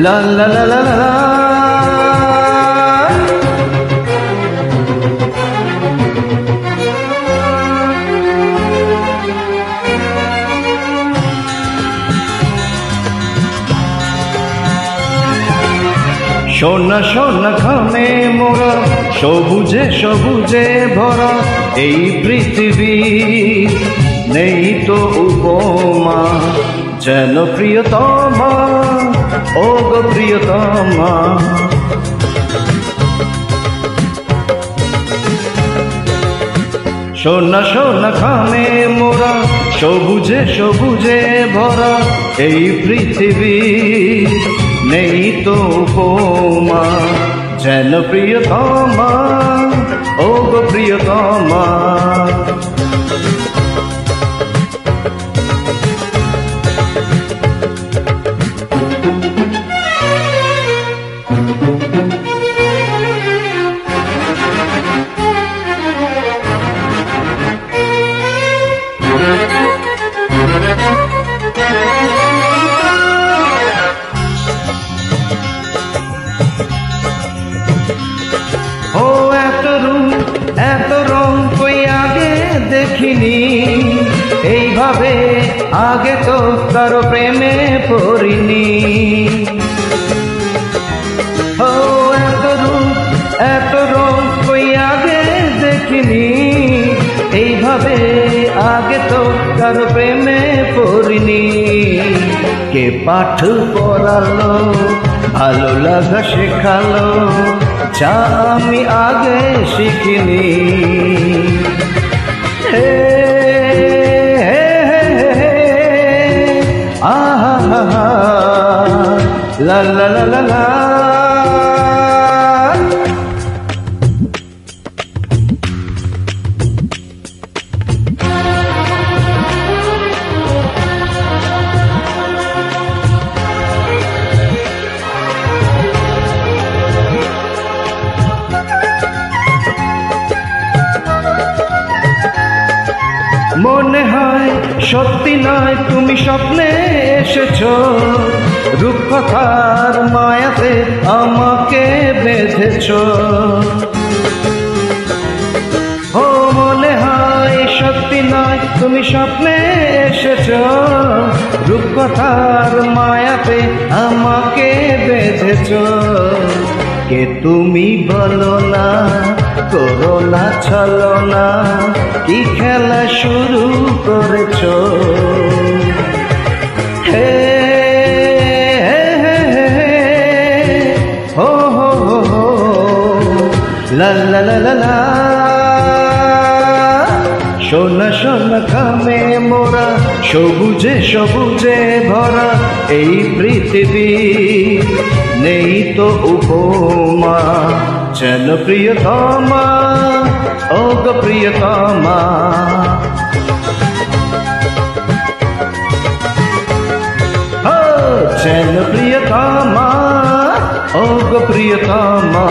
লা লা লা লা লা। সোনা সোনা ঘামে মোরা সবুজে সবুজে ভরা এই পৃথিবী, নেই তো উপমা যেন প্রিয়তমা, ও গো প্রিয়তমা। সোনা সোনা ঘামে মোরা সবুজে সবুজে ভরা এই পৃথিবী, নেই তো উপমা যেন প্রিয়তমা, ও গো প্রিয়তমা। ও এত রূপ এত রং কই আগে দেখিনি, এইভাবে আগে তো কারো প্রেমে পড়িনি। ও এত রূপ এত রং কই আগে দেখিনি, এইভাবে আগে তো কারো প্রেমে পড়িনি। কে পাঠ পড়ালো, ভালো লাগা শেখালো, যা আমি আগে শিখিনি। হে হে হে আহা হা হা লা লা লা লা লা। মনে হয় সত্যি নয় তুমি স্বপ্নে এসেছো, রূপকথার মায়াতে আমাকে বেঁধেছো। ও মনে হয় সত্যি নয় তুমি স্বপ্নে এসেছো, রূপকথার মায়াতে আমাকে বেঁধেছো। কে তুমি বলো না, করো না ছলনা, কি খেলা শুরু করেছো। হে হে হে হো হো হো হো লা লা লা লা লা। সোনা সোনা ঘামে মোরা সবুজে সবুজে ভরা এই পৃথিবী, নেই তো উপমা যেন প্রিয়তমা, ও গো প্রিয়তমা। যেন প্রিয়তমা, ও গো প্রিয়তমা।